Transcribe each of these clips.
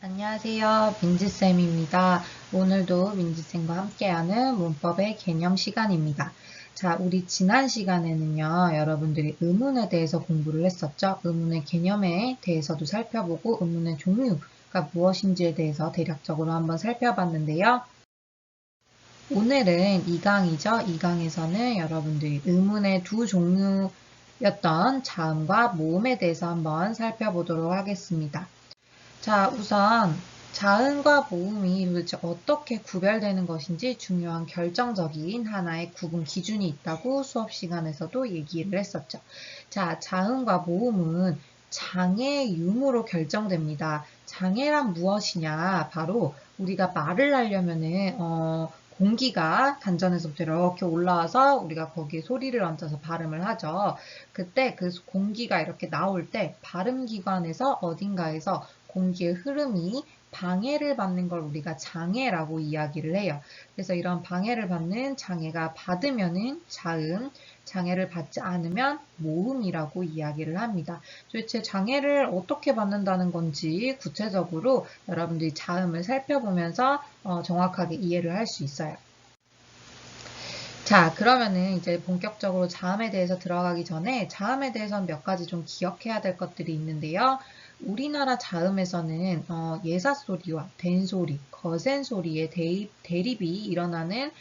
안녕하세요. 민지쌤입니다. 오늘도 민지쌤과 함께하는 문법의 개념 시간입니다. 자, 우리 지난 시간에는요, 여러분들이 의문에 대해서 공부를 했었죠. 의문의 개념에 대해서도 살펴보고 의문의 종류가 무엇인지에 대해서 대략적으로 한번 살펴봤는데요. 오늘은 2강이죠. 2강에서는 여러분들이 의문의 두 종류였던 자음과 모음에 대해서 한번 살펴보도록 하겠습니다. 자, 우선 자음과 모음이 도대체 어떻게 구별되는 것인지 중요한 결정적인 하나의 구분 기준이 있다고 수업 시간에서도 얘기를 했었죠. 자, 자음과 모음은 장애 유무로 결정됩니다. 장애란 무엇이냐? 바로 우리가 말을 하려면은 공기가 간전에서부터 이렇게 올라와서 우리가 거기에 소리를 얹어서 발음을 하죠. 그때 그 공기가 이렇게 나올 때 발음기관에서 어딘가에서 공기의 흐름이 방해를 받는 걸 우리가 장애라고 이야기를 해요. 그래서 이런 방해를 받는 장애가 받으면은 자음, 장애를 받지 않으면 모음이라고 이야기를 합니다. 도대체 장애를 어떻게 받는다는 건지 구체적으로 여러분들이 자음을 살펴보면서 정확하게 이해를 할 수 있어요. 자, 그러면은 이제 본격적으로 자음에 대해서 들어가기 전에 자음에 대해서는 몇 가지 좀 기억해야 될 것들이 있는데요. 우리나라 자음에서는 예사소리와 된소리, 거센소리의 대립이 일어나는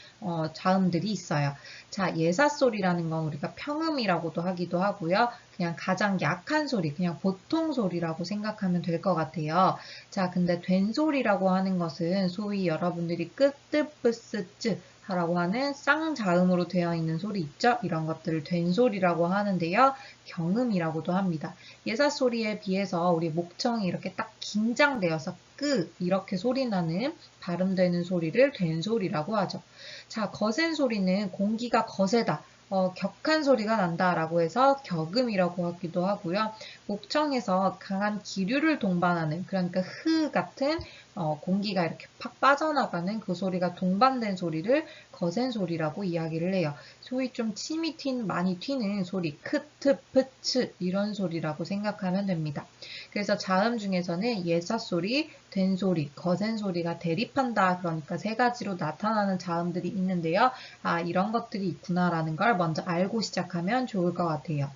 자음들이 있어요. 자, 예사소리라는 건 우리가 평음이라고도 하기도 하고요. 그냥 가장 약한 소리, 그냥 보통 소리라고 생각하면 될 것 같아요. 자, 근데 된소리라고 하는 것은 소위 여러분들이 끄, 뜨, 뿌, 쓰, 쯔 라고 하는 쌍자음으로 되어 있는 소리 있죠? 이런 것들을 된소리라고 하는데요. 경음이라고도 합니다. 예사소리에 비해서 우리 목청이 이렇게 딱 긴장되어서 끄 이렇게 소리 나는 발음되는 소리를 된소리라고 하죠. 자, 거센 소리는 공기가 거세다. 격한 소리가 난다라고 해서 격음이라고 하기도 하고요. 목청에서 강한 기류를 동반하는 그러니까 흐 같은 공기가 이렇게 팍 빠져나가는 그 소리가 동반된 소리를 거센 소리라고 이야기를 해요. 소위 좀 침이 많이 튀는 소리, 크, 트, 프, 츠 이런 소리라고 생각하면 됩니다. 그래서 자음 중에서는 예사 소리, 된 소리, 거센 소리가 대립한다. 그러니까 세 가지로 나타나는 자음들이 있는데요. 아, 이런 것들이 있구나라는 걸 먼저 알고 시작하면 좋을 것 같아요.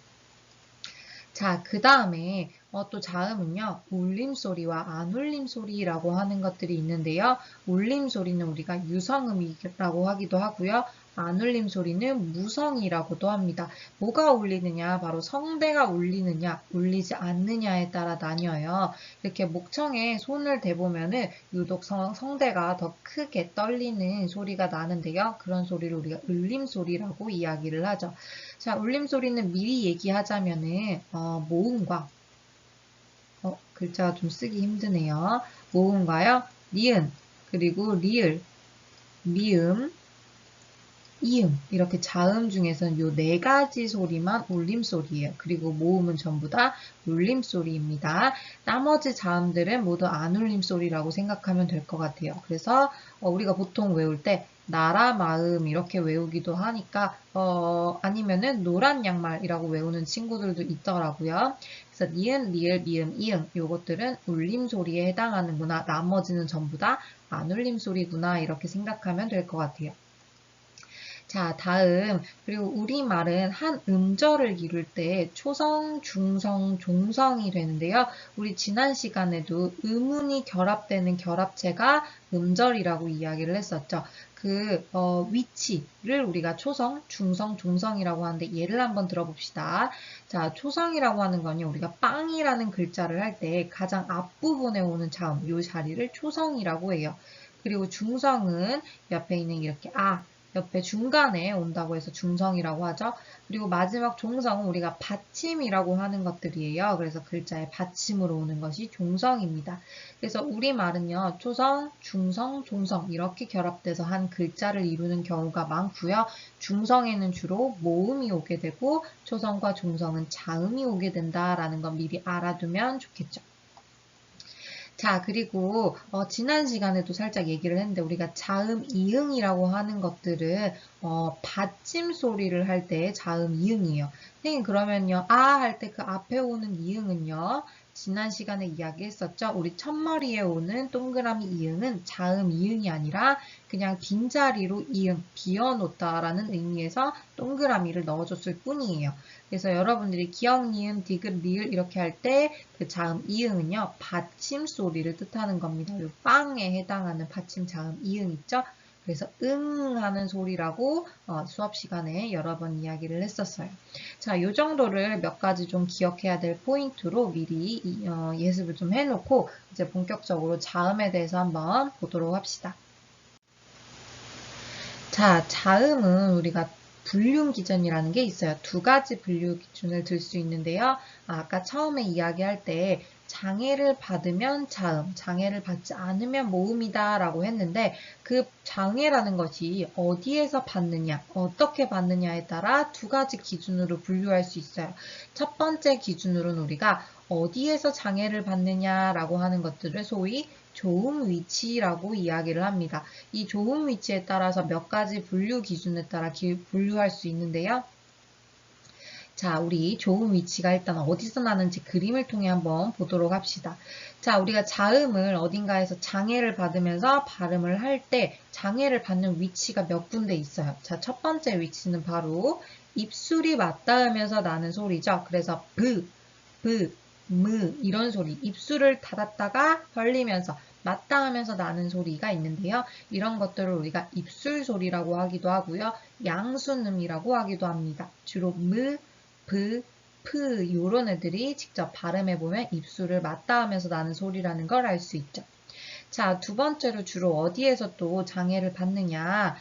자, 그 다음에 또 자음은요, 울림소리와 안울림소리라고 하는 것들이 있는데요. 울림소리는 우리가 유성음이라고 하기도 하고요. 안울림소리는 무성이라고도 합니다. 뭐가 울리느냐? 바로 성대가 울리느냐, 울리지 않느냐에 따라 나뉘어요. 이렇게 목청에 손을 대보면은 유독 성대가 더 크게 떨리는 소리가 나는데요. 그런 소리를 우리가 울림소리라고 이야기를 하죠. 자, 울림소리는 미리 얘기하자면은 모음과 글자가 좀 쓰기 힘드네요. 모음과요. 니은, 그리고 리을, 미음, 이음 이렇게 자음 중에서는 요 네 가지 소리만 울림소리예요. 그리고 모음은 전부 다 울림소리입니다. 나머지 자음들은 모두 안울림소리라고 생각하면 될 것 같아요. 그래서 우리가 보통 외울 때 나라 마음 이렇게 외우기도 하니까 아니면은 노란 양말이라고 외우는 친구들도 있더라고요. 그래서 니은, 리을, 미음, 이응 요것들은 울림소리에 해당하는구나. 나머지는 전부 다 안울림소리구나 이렇게 생각하면 될 것 같아요. 자, 다음. 그리고 우리말은 한 음절을 이룰 때 초성, 중성, 종성이 되는데요. 우리 지난 시간에도 음운이 결합되는 결합체가 음절이라고 이야기를 했었죠. 위치를 우리가 초성, 중성, 종성이라고 하는데 예를 한번 들어봅시다. 자, 초성이라고 하는 건요. 우리가 빵이라는 글자를 할 때 가장 앞부분에 오는 자음, 이 자리를 초성이라고 해요. 그리고 중성은 옆에 있는 이렇게 옆에 중간에 온다고 해서 중성이라고 하죠. 그리고 마지막 종성은 우리가 받침이라고 하는 것들이에요. 그래서 글자의 받침으로 오는 것이 종성입니다. 그래서 우리말은요. 초성, 중성, 종성 이렇게 결합돼서 한 글자를 이루는 경우가 많고요. 중성에는 주로 모음이 오게 되고 초성과 종성은 자음이 오게 된다라는 건 미리 알아두면 좋겠죠. 자, 그리고 지난 시간에도 살짝 얘기를 했는데 우리가 자음 이응이라고 하는 것들은 받침 소리를 할 때 자음 이응이에요. 선생님 그러면요. 아 할 때 그 앞에 오는 이응은요. 지난 시간에 이야기했었죠. 우리 첫머리에 오는 동그라미 이응은 자음 이응이 아니라 그냥 빈자리로 이응, 비워놓다라는 의미에서 동그라미를 넣어줬을 뿐이에요. 그래서 여러분들이 기역, 니은, 디귿, 리을 이렇게 할 때 그 자음 이응은요, 받침 소리를 뜻하는 겁니다. 이 빵에 해당하는 받침 자음 이응 있죠? 그래서 응 하는 소리라고 수업 시간에 여러 번 이야기를 했었어요. 자, 이 정도를 몇 가지 좀 기억해야 될 포인트로 미리 예습을 좀 해놓고 이제 본격적으로 자음에 대해서 한번 보도록 합시다. 자, 자음은 우리가 분류 기준이라는 게 있어요. 두 가지 분류 기준을 들 수 있는데요. 아까 처음에 이야기할 때 장애를 받으면 자음, 장애를 받지 않으면 모음이다 라고 했는데 그 장애라는 것이 어디에서 받느냐, 어떻게 받느냐에 따라 두 가지 기준으로 분류할 수 있어요. 첫 번째 기준으로는 우리가 어디에서 장애를 받느냐라고 하는 것들을 소위 조음 위치라고 이야기를 합니다. 이 조음 위치에 따라서 몇 가지 분류 기준에 따라 분류할 수 있는데요. 자, 우리 조음 위치가 일단 어디서 나는지 그림을 통해 한번 보도록 합시다. 자, 우리가 자음을 어딘가에서 장애를 받으면서 발음을 할 때 장애를 받는 위치가 몇 군데 있어요. 자, 첫 번째 위치는 바로 입술이 맞닿으면서 나는 소리죠. 그래서 이런 소리, 입술을 닫았다가 벌리면서 맞닿으면서 나는 소리가 있는데요. 이런 것들을 우리가 입술 소리라고 하기도 하고요. 양순음이라고 하기도 합니다. 주로 이런 애들이 직접 발음해보면 입술을 맞닿으면서 나는 소리라는 걸 알 수 있죠. 자, 두 번째로 주로 어디에서 또 장애를 받느냐.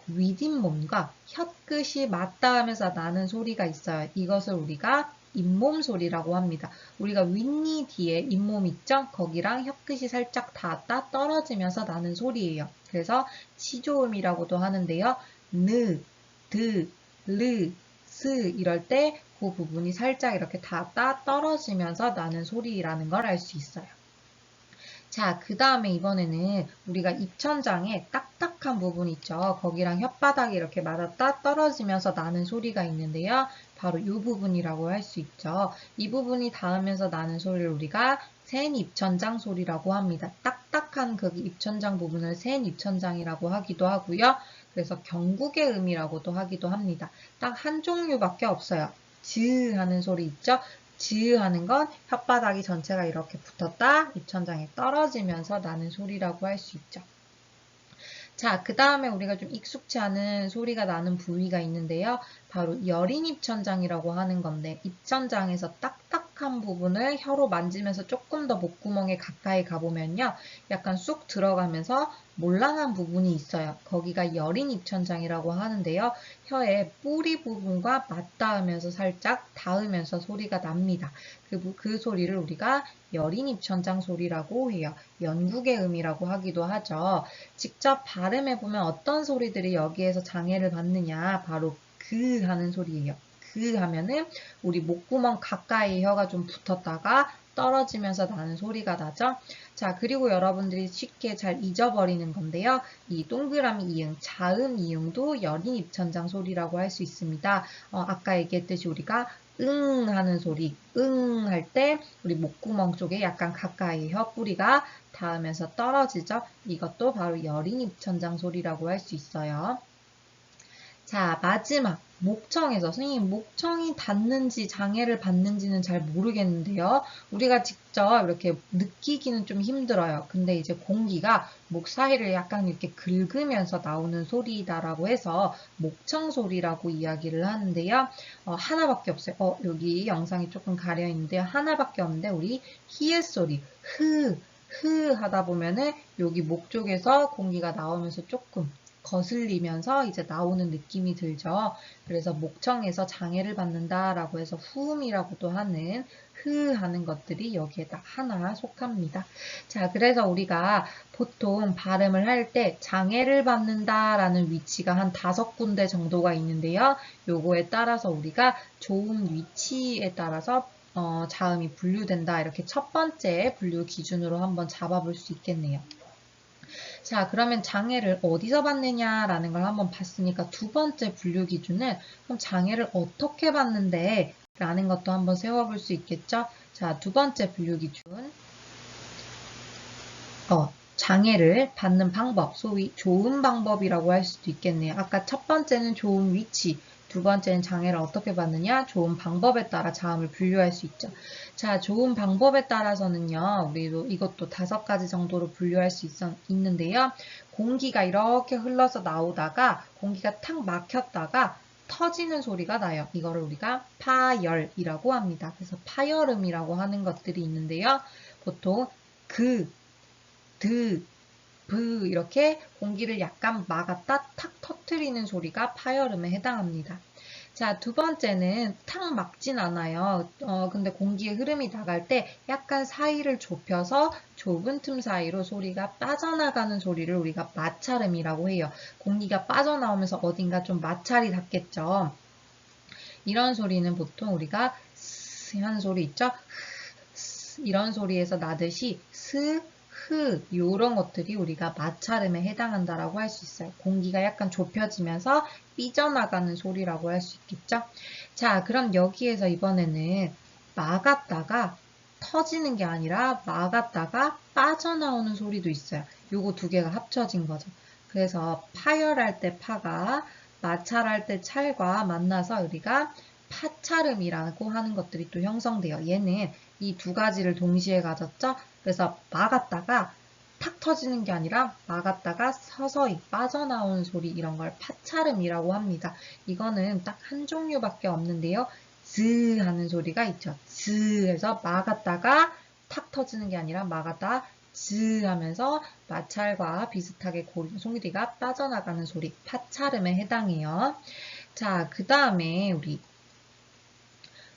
윗잇몸과 혀끝이 맞닿으면서 나는 소리가 있어요. 이것을 우리가 잇몸 소리라고 합니다. 우리가 윗니 뒤에 잇몸 있죠? 거기랑 혀끝이 살짝 닿았다 떨어지면서 나는 소리예요. 그래서 치조음이라고도 하는데요. 느, 드, 르, 스 이럴 때 그 부분이 살짝 이렇게 닿았다 떨어지면서 나는 소리라는 걸 알 수 있어요. 자, 그 다음에 이번에는 우리가 입천장에 딱딱한 부분 있죠. 거기랑 혓바닥이 이렇게 맞았다 떨어지면서 나는 소리가 있는데요. 바로 이 부분이라고 할 수 있죠. 이 부분이 닿으면서 나는 소리를 우리가 센 입천장 소리라고 합니다. 딱딱한 그 입천장 부분을 센 입천장이라고 하기도 하고요. 그래서 경국의 음이라고도 하기도 합니다. 딱 한 종류밖에 없어요. 즈 하는 소리 있죠? 즈 하는 건 혓바닥이 전체가 이렇게 붙었다 입천장에 떨어지면서 나는 소리라고 할 수 있죠. 자, 그 다음에 우리가 좀 익숙치 않은 소리가 나는 부위가 있는데요. 바로 여린 입천장이라고 하는 건데 입천장에서 딱딱한 부분을 혀로 만지면서 조금 더 목구멍에 가까이 가보면요. 약간 쑥 들어가면서 몰랑한 부분이 있어요. 거기가 여린 입천장이라고 하는데요. 혀의 뿌리 부분과 맞닿으면서 살짝 닿으면서 소리가 납니다. 그 소리를 우리가 여린 입천장 소리라고 해요. 연국의 음이라고 하기도 하죠. 직접 발음해보면 어떤 소리들이 여기에서 장애를 받느냐 바로 그 하는 소리예요. 그 하면은 우리 목구멍 가까이 혀가 좀 붙었다가 떨어지면서 나는 소리가 나죠. 자, 그리고 여러분들이 쉽게 잘 잊어버리는 건데요. 이 동그라미 이응, 자음 이응도 여린 입천장 소리라고 할 수 있습니다. 아까 얘기했듯이 우리가 응 하는 소리, 응 할 때 우리 목구멍 쪽에 약간 가까이 혀뿌리가 닿으면서 떨어지죠. 이것도 바로 여린 입천장 소리라고 할 수 있어요. 자, 마지막 목청에서 선생님 목청이 닿는지 장애를 받는지는 잘 모르겠는데요. 우리가 직접 이렇게 느끼기는 좀 힘들어요. 근데 이제 공기가 목 사이를 약간 이렇게 긁으면서 나오는 소리다라고 해서 목청 소리라고 이야기를 하는데요. 하나밖에 없어요. 여기 영상이 조금 가려 있는데요. 하나밖에 없는데 우리 히읗 소리 흐 하다 보면은 여기 목 쪽에서 공기가 나오면서 조금 거슬리면서 이제 나오는 느낌이 들죠. 그래서 목청에서 장애를 받는다라고 해서 후음이라고도 하는 흐 하는 것들이 여기에다 하나 속합니다. 자, 그래서 우리가 보통 발음을 할 때 장애를 받는다라는 위치가 한 5군데 정도가 있는데요. 요거에 따라서 우리가 조음 위치에 따라서 자음이 분류된다. 이렇게 첫 번째 분류 기준으로 한번 잡아볼 수 있겠네요. 자, 그러면 장애를 어디서 받느냐라는 걸 한번 봤으니까 두 번째 분류 기준은 그럼 장애를 어떻게 받는데 라는 것도 한번 세워볼 수 있겠죠? 자, 두 번째 분류 기준. 장애를 받는 방법, 소위 좋은 방법이라고 할 수도 있겠네요. 아까 첫 번째는 좋은 위치, 두 번째는 장애를 어떻게 받느냐, 좋은 방법에 따라 자음을 분류할 수 있죠. 자, 좋은 방법에 따라서는요, 우리도 이것도 5가지 정도로 분류할 수 있는데요. 공기가 이렇게 흘러서 나오다가 공기가 탁 막혔다가 터지는 소리가 나요. 이거를 우리가 파열이라고 합니다. 그래서 파열음이라고 하는 것들이 있는데요. 보통 브 이렇게 공기를 약간 막았다 탁 터트리는 소리가 파열음에 해당합니다. 자, 두 번째는 탁 막진 않아요. 근데 공기의 흐름이 나갈 때 약간 사이를 좁혀서 좁은 틈 사이로 소리가 빠져나가는 소리를 우리가 마찰음이라고 해요. 공기가 빠져나오면서 어딘가 좀 마찰이 닿겠죠. 이런 소리는 보통 우리가 스 하는 소리 있죠? 이런 소리에서 나듯이 스, 요런 것들이 우리가 마찰음에 해당한다라고 할 수 있어요. 공기가 약간 좁혀지면서 삐져나가는 소리라고 할 수 있겠죠? 자, 그럼 여기에서 이번에는 막았다가 터지는 게 아니라 막았다가 빠져나오는 소리도 있어요. 요거 두 개가 합쳐진 거죠. 그래서 파열할 때 파가 마찰할 때 찰과 만나서 우리가 파찰음이라고 하는 것들이 또 형성돼요. 얘는 이 두 가지를 동시에 가졌죠? 그래서 막았다가 탁 터지는 게 아니라 막았다가 서서히 빠져나오는 소리 이런 걸 파찰음이라고 합니다. 이거는 딱 한 종류밖에 없는데요. 즈 하는 소리가 있죠. 즈 해서 막았다가 탁 터지는 게 아니라 막았다 즈 하면서 마찰과 비슷하게 소리가 빠져나가는 소리 파찰음에 해당해요. 자, 그 다음에 우리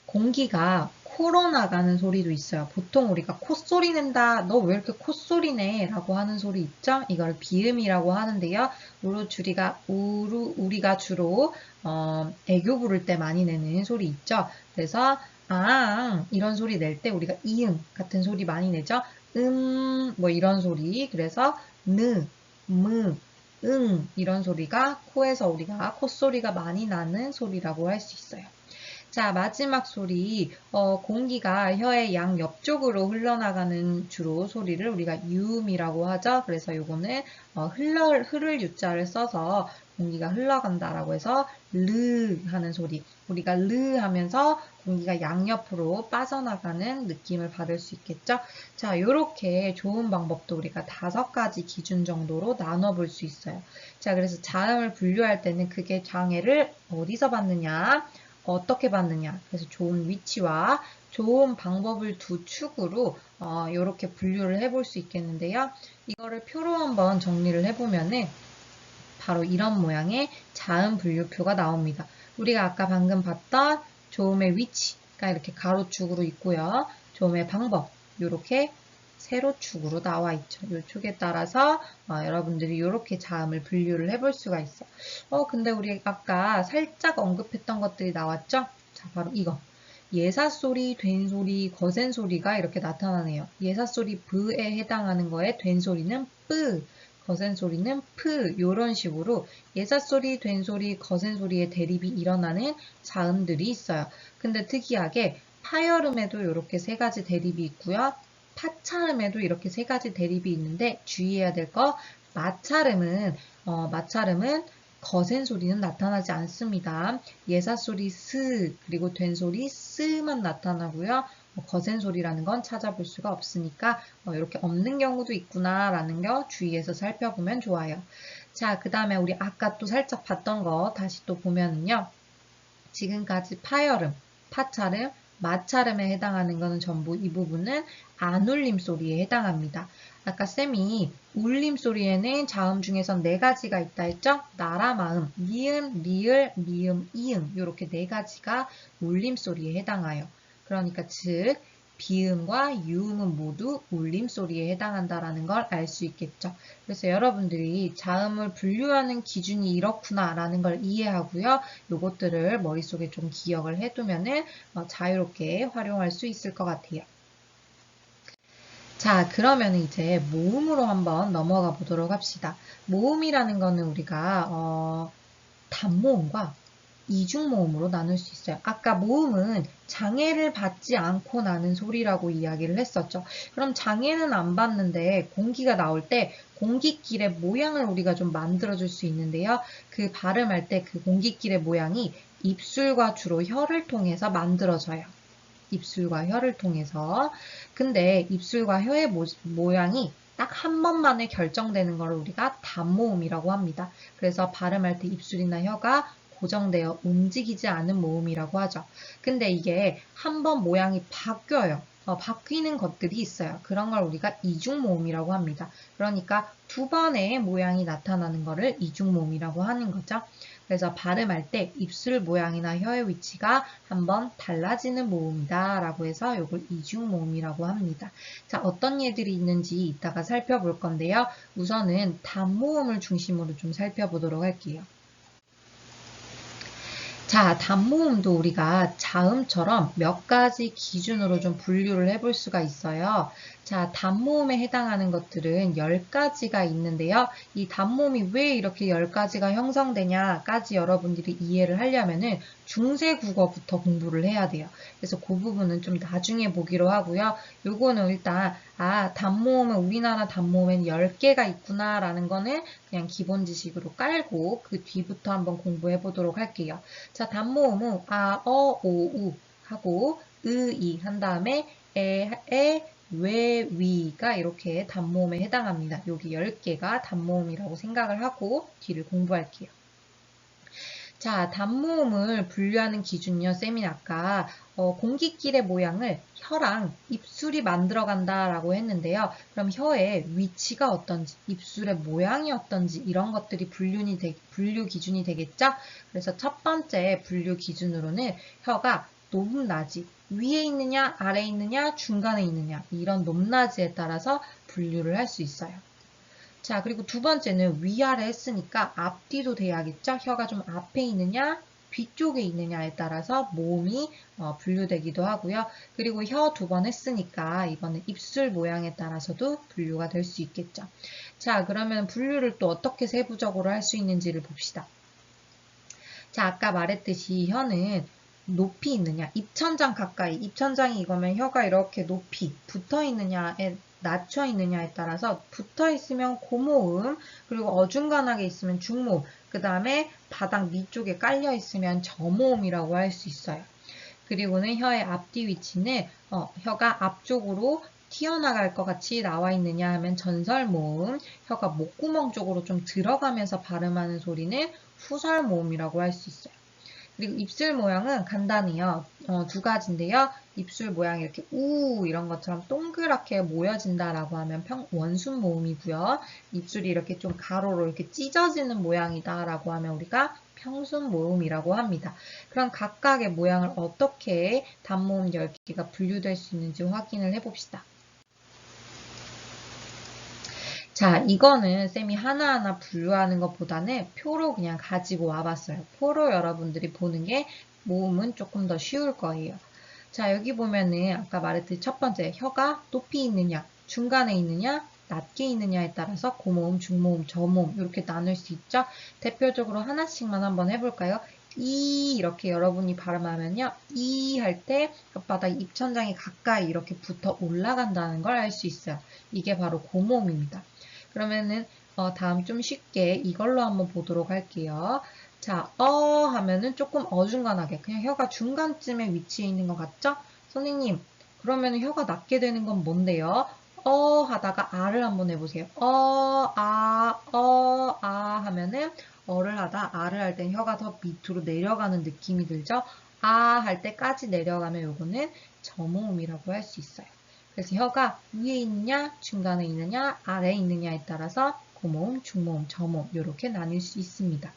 공기가 코로 나가는 소리도 있어요. 보통 우리가 콧소리 낸다. 너 왜 이렇게 콧소리 내? 라고 하는 소리 있죠? 이걸 비음이라고 하는데요. 우리가 주로 애교 부를 때 많이 내는 소리 있죠. 그래서 이런 소리 낼 때 우리가 이응 같은 소리 많이 내죠. 뭐 이런 소리. 그래서 이런 소리가 코에서 우리가 콧소리가 많이 나는 소리라고 할 수 있어요. 자, 마지막 소리, 공기가 혀의 양 옆쪽으로 흘러나가는 주로 소리를 우리가 유음이라고 하죠. 그래서 요거는 흐를 유자를 써서 공기가 흘러간다라고 해서 르 하는 소리. 우리가 르 하면서 공기가 양옆으로 빠져나가는 느낌을 받을 수 있겠죠. 자, 요렇게 좋은 방법도 우리가 5가지 기준 정도로 나눠볼 수 있어요. 자, 그래서 자음을 분류할 때는 그게 장애를 어디서 받느냐? 어떻게 받느냐. 그래서 좋은 위치와 좋은 방법을 두 축으로 이렇게 분류를 해볼 수 있겠는데요. 이거를 표로 한번 정리를 해보면은 바로 이런 모양의 자음 분류표가 나옵니다. 우리가 아까 방금 봤던 조음의 위치가 이렇게 가로축으로 있고요. 조음의 방법 이렇게 세로축으로 나와 있죠. 이 축에 따라서 여러분들이 이렇게 자음을 분류를 해볼 수가 있어. 근데 우리 아까 살짝 언급했던 것들이 나왔죠? 자, 바로 이거. 예사소리, 된소리, 거센소리가 이렇게 나타나네요. 예사소리 브에 해당하는 거에 된소리는 뿌, 거센소리는 프 이런 식으로 예사소리, 된소리, 거센소리의 대립이 일어나는 자음들이 있어요. 근데 특이하게 파열음에도 이렇게 3가지 대립이 있고요. 파찰음에도 이렇게 3가지 대립이 있는데 주의해야 될 거 마찰음은 거센 소리는 나타나지 않습니다. 예사소리 스 그리고 된소리 스만 나타나고요. 거센 소리라는 건 찾아볼 수가 없으니까 이렇게 없는 경우도 있구나 라는 거 주의해서 살펴보면 좋아요. 자, 그 다음에 우리 아까 또 살짝 봤던 거 다시 또 보면은요. 지금까지 파열음, 파찰음, 마찰음에 해당하는 것은 전부 이 부분은 안울림 소리에 해당합니다. 아까 쌤이 울림 소리에는 자음 중에서 4가지가 있다 했죠? 나라마음, 니은, 리을, 미음, 이응 이렇게 4가지가 울림 소리에 해당하여. 그러니까 즉 비음과 유음은 모두 울림 소리에 해당한다라는 걸 알 수 있겠죠. 그래서 여러분들이 자음을 분류하는 기준이 이렇구나라는 걸 이해하고요. 요것들을 머릿속에 좀 기억을 해두면은 자유롭게 활용할 수 있을 것 같아요. 자, 그러면 이제 모음으로 한번 넘어가 보도록 합시다. 모음이라는 거는 우리가 단모음과 이중 모음으로 나눌 수 있어요. 아까 모음은 장애를 받지 않고 나는 소리라고 이야기를 했었죠. 그럼 장애는 안 받는데 공기가 나올 때 공기길의 모양을 우리가 좀 만들어줄 수 있는데요. 그 발음할 때 그 공기길의 모양이 입술과 주로 혀를 통해서 만들어져요. 입술과 혀를 통해서. 근데 입술과 혀의 모양이 딱 한 번만에 결정되는 걸 우리가 단모음이라고 합니다. 그래서 발음할 때 입술이나 혀가 고정되어 움직이지 않은 모음이라고 하죠. 근데 이게 한 번 모양이 바뀌어요. 바뀌는 것들이 있어요. 그런 걸 우리가 이중모음이라고 합니다. 그러니까 두 번의 모양이 나타나는 것을 이중모음이라고 하는 거죠. 그래서 발음할 때 입술 모양이나 혀의 위치가 한번 달라지는 모음이다 라고 해서 이걸 이중모음이라고 합니다. 자, 어떤 예들이 있는지 이따가 살펴볼 건데요. 우선은 단모음을 중심으로 좀 살펴보도록 할게요. 자, 단모음도 우리가 자음처럼 몇 가지 기준으로 좀 분류를 해볼 수가 있어요. 자, 단모음에 해당하는 것들은 10가지가 있는데요. 이 단모음이 왜 이렇게 10가지가 형성되냐까지 여러분들이 이해를 하려면은 중세국어부터 공부를 해야 돼요. 그래서 그 부분은 좀 나중에 보기로 하고요. 요거는 일단 단모음은 우리나라 단모음엔 10개가 있구나라는 거는 그냥 기본 지식으로 깔고 그 뒤부터 한번 공부해 보도록 할게요. 자, 단모음은 오, 우 하고 이 한 다음에 에, 왜, 위가 이렇게 단모음에 해당합니다. 여기 10개가 단모음이라고 생각을 하고 뒤를 공부할게요. 자, 단모음을 분류하는 기준이요. 쌤이 아까 공기길의 모양을 혀랑 입술이 만들어간다라고 했는데요. 그럼 혀의 위치가 어떤지, 입술의 모양이 어떤지 이런 것들이 분류 기준이 되겠죠? 그래서 첫 번째 분류 기준으로는 혀가 높낮이, 위에 있느냐, 아래에 있느냐, 중간에 있느냐 이런 높낮이에 따라서 분류를 할 수 있어요. 자, 그리고 두 번째는 위아래 했으니까 앞뒤도 돼야겠죠? 혀가 좀 앞에 있느냐, 뒤쪽에 있느냐에 따라서 모음이 분류되기도 하고요. 그리고 혀 두 번 했으니까 이거는 입술 모양에 따라서도 분류가 될 수 있겠죠. 자, 그러면 분류를 또 어떻게 세부적으로 할 수 있는지를 봅시다. 자, 아까 말했듯이 혀는 높이 있느냐, 입천장 가까이, 입천장이 이거면 혀가 이렇게 높이 붙어 있느냐에 낮춰 있느냐에 따라서 붙어 있으면 고모음, 그리고 어중간하게 있으면 중모음, 그 다음에 바닥 밑쪽에 깔려 있으면 저모음이라고 할 수 있어요. 그리고는 혀의 앞뒤 위치는 혀가 앞쪽으로 튀어나갈 것 같이 나와 있느냐 하면 전설모음, 혀가 목구멍 쪽으로 좀 들어가면서 발음하는 소리는 후설모음이라고 할 수 있어요. 그리고 입술 모양은 간단해요. 두 가지인데요. 입술 모양이 이렇게 우 이런 것처럼 동그랗게 모여진다라고 하면 원순 모음이고요. 입술이 이렇게 좀 가로로 이렇게 찢어지는 모양이다라고 하면 우리가 평순 모음이라고 합니다. 그럼 각각의 모양을 어떻게 단모음 10개가 분류될 수 있는지 확인을 해봅시다. 자, 이거는 쌤이 하나하나 분류하는 것보다는 표로 그냥 가지고 와봤어요. 표로 여러분들이 보는 게 모음은 조금 더 쉬울 거예요. 자, 여기 보면은 아까 말했듯이 첫 번째 혀가 높이 있느냐, 중간에 있느냐, 낮게 있느냐에 따라서 고모음, 중모음, 저모음 이렇게 나눌 수 있죠. 대표적으로 하나씩만 한번 해볼까요? 이렇게 여러분이 발음하면요. 이 할 때 혓바닥 입천장이 가까이 이렇게 붙어 올라간다는 걸 알 수 있어요. 이게 바로 고모음입니다. 그러면은 다음 좀 쉽게 이걸로 한번 보도록 할게요. 자, 하면은 조금 어중간하게 그냥 혀가 중간쯤에 위치해 있는 것 같죠? 선생님, 그러면 혀가 낮게 되는 건 뭔데요? 하다가 아를 한번 해보세요. 하면은 어를 하다 아를 할 땐 혀가 더 밑으로 내려가는 느낌이 들죠? 할 때까지 내려가면 요거는 저모음이라고 할 수 있어요. 그래서 혀가 위에 있느냐, 중간에 있느냐, 아래에 있느냐에 따라서 고모음, 중모음, 저모음 이렇게 나뉠 수 있습니다.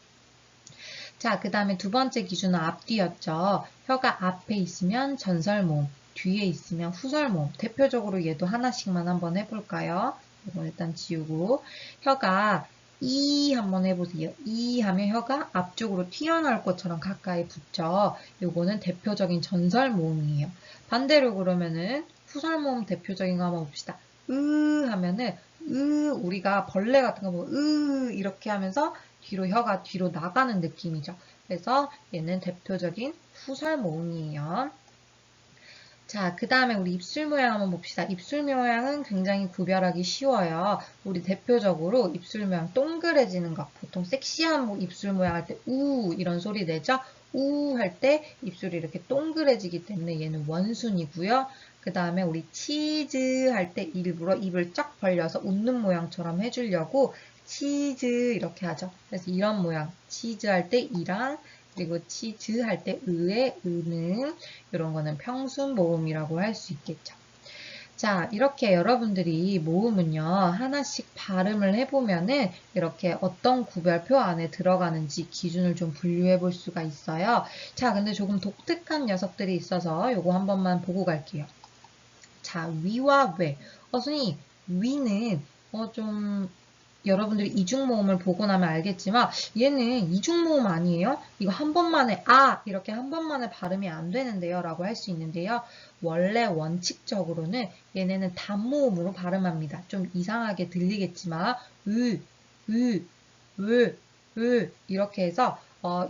자, 그 다음에 두 번째 기준은 앞뒤였죠. 혀가 앞에 있으면 전설모음, 뒤에 있으면 후설모음. 대표적으로 얘도 하나씩만 한번 해볼까요? 이거 일단 지우고 혀가 이 한번 해보세요. 이 하면 혀가 앞쪽으로 튀어나올 것처럼 가까이 붙죠. 요거는 대표적인 전설모음이에요. 반대로 그러면은 후설모음 대표적인 거 한번 봅시다. 하면은 우리가 벌레 같은 거 보면 이렇게 하면서 뒤로 혀가 뒤로 나가는 느낌이죠. 그래서 얘는 대표적인 후설 모음이에요. 자, 그 다음에 우리 입술 모양 한번 봅시다. 입술 모양은 굉장히 구별하기 쉬워요. 우리 대표적으로 입술 모양 동그래지는 거. 보통 섹시한 입술 모양 할 때 우 이런 소리 내죠? 우 할 때 입술이 이렇게 동그래지기 때문에 얘는 원순이고요. 그 다음에 우리 치즈 할 때 일부러 입을 쫙 벌려서 웃는 모양처럼 해주려고 치즈 이렇게 하죠. 그래서 이런 모양. 치즈 할 때 이랑 그리고 치즈 할 때 의의 의는 이런 거는 평순 모음이라고 할 수 있겠죠. 자, 이렇게 여러분들이 모음은요, 하나씩 발음을 해보면은 이렇게 어떤 구별표 안에 들어가는지 기준을 좀 분류해 볼 수가 있어요. 자, 근데 조금 독특한 녀석들이 있어서 요거 한 번만 보고 갈게요. 자, 위와 외. 선생님, 위는 좀 여러분들이 이중모음을 보고 나면 알겠지만 얘는 이중모음 아니에요? 이거 한 번만에 이렇게 한 번만에 발음이 안 되는데요 라고 할 수 있는데요. 원래 원칙적으로는 얘네는 단모음으로 발음합니다. 좀 이상하게 들리겠지만 이렇게 해서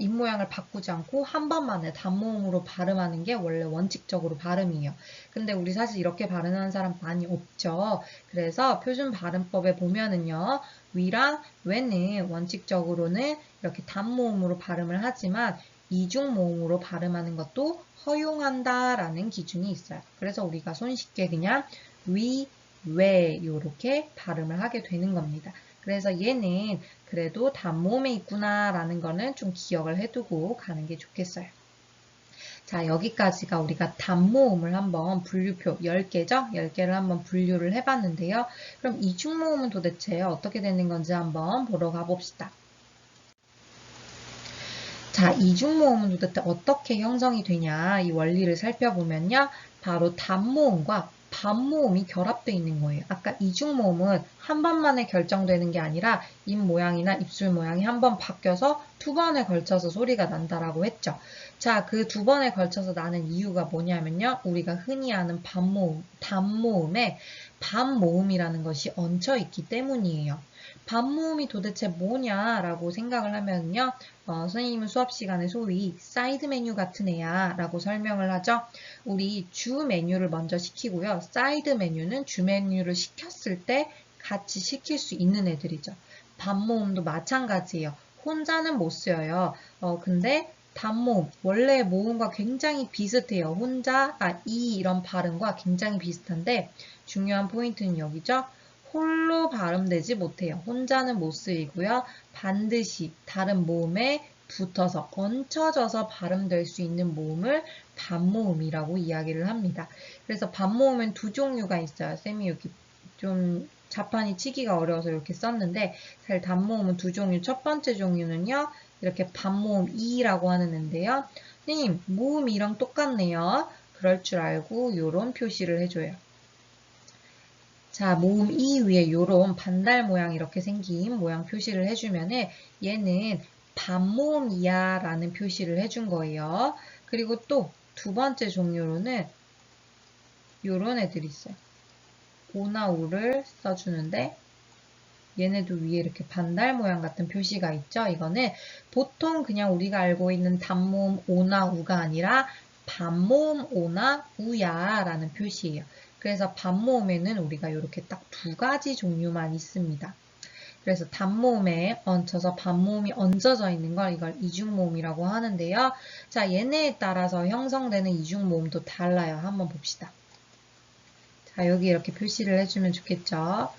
입 모양을 바꾸지 않고 한 번만에 단모음으로 발음하는 게 원래 원칙적으로 발음이에요. 근데 우리 사실 이렇게 발음하는 사람 많이 없죠. 그래서 표준 발음법에 보면은요. 위랑 외는 원칙적으로는 이렇게 단모음으로 발음을 하지만 이중모음으로 발음하는 것도 허용한다라는 기준이 있어요. 그래서 우리가 손쉽게 그냥 위, 외 이렇게 발음을 하게 되는 겁니다. 그래서 얘는 그래도 단모음에 있구나라는 거는 좀 기억을 해두고 가는 게 좋겠어요. 자, 여기까지가 우리가 단모음을 한번 분류표 10개죠? 10개를 한번 분류를 해봤는데요. 그럼 이중모음은 도대체 어떻게 되는 건지 한번 보러 가봅시다. 자, 이중모음은 도대체 어떻게 형성이 되냐 이 원리를 살펴보면요. 바로 단모음과 반모음이 결합되어 있는 거예요. 아까 이중모음은 한 번만에 결정되는 게 아니라 입 모양이나 입술 모양이 한 번 바뀌어서 두 번에 걸쳐서 소리가 난다라고 했죠. 자, 그 두 번에 걸쳐서 나는 이유가 뭐냐면요. 우리가 흔히 아는 반모음, 단모음에 반모음이라는 것이 얹혀 있기 때문이에요. 반모음이 도대체 뭐냐라고 생각을 하면요. 선생님은 수업 시간에 소위 사이드 메뉴 같은 애야 라고 설명을 하죠. 우리 주 메뉴를 먼저 시키고요. 사이드 메뉴는 주 메뉴를 시켰을 때 같이 시킬 수 있는 애들이죠. 반모음도 마찬가지예요. 혼자는 못 쓰여요. 근데 단모음, 원래 모음과 굉장히 비슷해요. 혼자, 이런 발음과 굉장히 비슷한데 중요한 포인트는 여기죠. 홀로 발음되지 못해요. 혼자는 못 쓰이고요. 반드시 다른 모음에 붙어서 얹혀져서 발음될 수 있는 모음을 반모음이라고 이야기를 합니다. 그래서 반모음은 두 종류가 있어요. 쌤이 여기 좀 자판이 치기가 어려워서 이렇게 썼는데 사실 단모음은 두 종류. 첫 번째 종류는요. 이렇게 반모음 이라고 하는 애인데요. 선생님, 모음이랑 똑같네요. 그럴 줄 알고 이런 표시를 해줘요. 자, 모음 이 위에 이런 반달 모양 이렇게 생긴 모양 표시를 해주면은 얘는 반모음이야 라는 표시를 해준 거예요. 그리고 또 두 번째 종류로는 이런 애들이 있어요. 오나 우를 써주는데 얘네도 위에 이렇게 반달 모양 같은 표시가 있죠. 이거는 보통 그냥 우리가 알고 있는 단모음 오나 우가 아니라 반모음 오나 우야 라는 표시예요. 그래서 반모음에는 우리가 이렇게 딱 두 가지 종류만 있습니다. 그래서 단모음에 얹혀서 반모음이 얹어져 있는 걸 이걸 이중모음이라고 하는데요. 자, 얘네에 따라서 형성되는 이중모음도 달라요. 한번 봅시다. 자, 여기 이렇게 표시를 해주면 좋겠죠.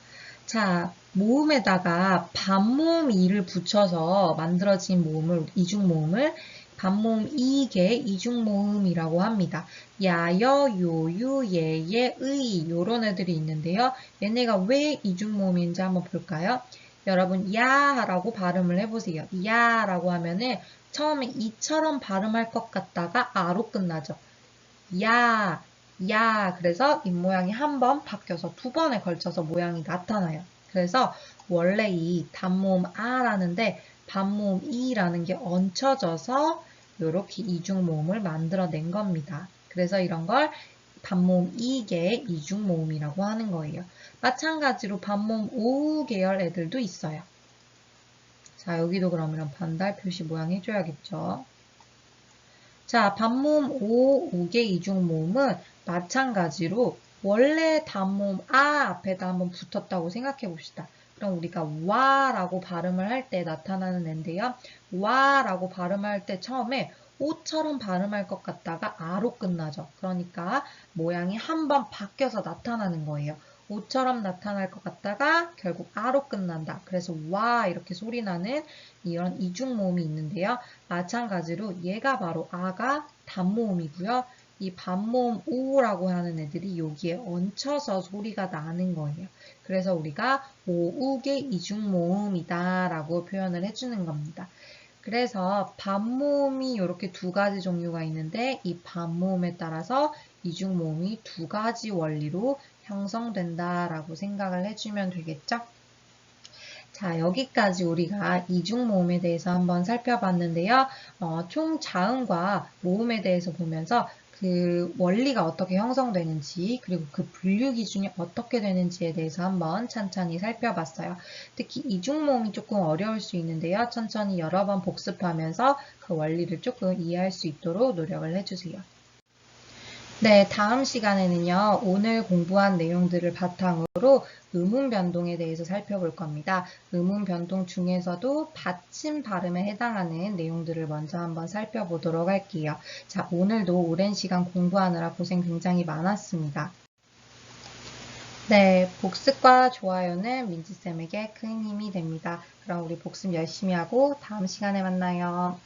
자, 모음에다가 반모음 이를 붙여서 만들어진 모음을 이중모음을 반모음 이계 이중모음이라고 합니다. 야여, 요유, 예예, 의 요런 애들이 있는데요. 얘네가 왜 이중모음인지 한번 볼까요? 여러분 야라고 발음을 해보세요. 야라고 하면은 처음에 이처럼 발음할 것 같다가 아로 끝나죠. 야, 그래서 입 모양이 한 번 바뀌어서 두 번에 걸쳐서 모양이 나타나요. 그래서 원래 이 단모음 아라는데 반모음 이라는 게 얹혀져서 이렇게 이중모음을 만들어낸 겁니다. 그래서 이런 걸 반모음 이계 이중모음이라고 하는 거예요. 마찬가지로 반모음 오 계열 애들도 있어요. 자, 여기도 그러면 반달 표시 모양 해줘야겠죠. 자, 반모음 오, 우개 이중 모음은 마찬가지로 원래 단모음 아 앞에다 한번 붙었다고 생각해 봅시다. 그럼 우리가 와라고 발음을 할 때 나타나는 앤데요. 와라고 발음할 때 처음에 오처럼 발음할 것 같다가 아로 끝나죠. 그러니까 모양이 한번 바뀌어서 나타나는 거예요. 오처럼 나타날 것 같다가 결국 아로 끝난다. 그래서 와 이렇게 소리 나는 이런 이중 모음이 있는데요. 마찬가지로 얘가 바로 아가 단모음이고요. 이 반모음 우라고 하는 애들이 여기에 얹혀서 소리가 나는 거예요. 그래서 우리가 오우의 이중모음이다 라고 표현을 해주는 겁니다. 그래서 반모음이 이렇게 두 가지 종류가 있는데 이 반모음에 따라서 이중모음이 두 가지 원리로 형성된다라고 생각을 해주면 되겠죠? 자, 여기까지 우리가 이중모음에 대해서 한번 살펴봤는데요. 총 자음과 모음에 대해서 보면서 그 원리가 어떻게 형성되는지 그리고 그 분류 기준이 어떻게 되는지에 대해서 한번 천천히 살펴봤어요. 특히 이중모음이 조금 어려울 수 있는데요. 천천히 여러 번 복습하면서 그 원리를 조금 이해할 수 있도록 노력을 해주세요. 네, 다음 시간에는요, 오늘 공부한 내용들을 바탕으로 음운 변동에 대해서 살펴볼 겁니다. 음운 변동 중에서도 받침 발음에 해당하는 내용들을 먼저 한번 살펴보도록 할게요. 자, 오늘도 오랜 시간 공부하느라 고생 굉장히 많았습니다. 네, 복습과 좋아요는 민지쌤에게 큰 힘이 됩니다. 그럼 우리 복습 열심히 하고 다음 시간에 만나요.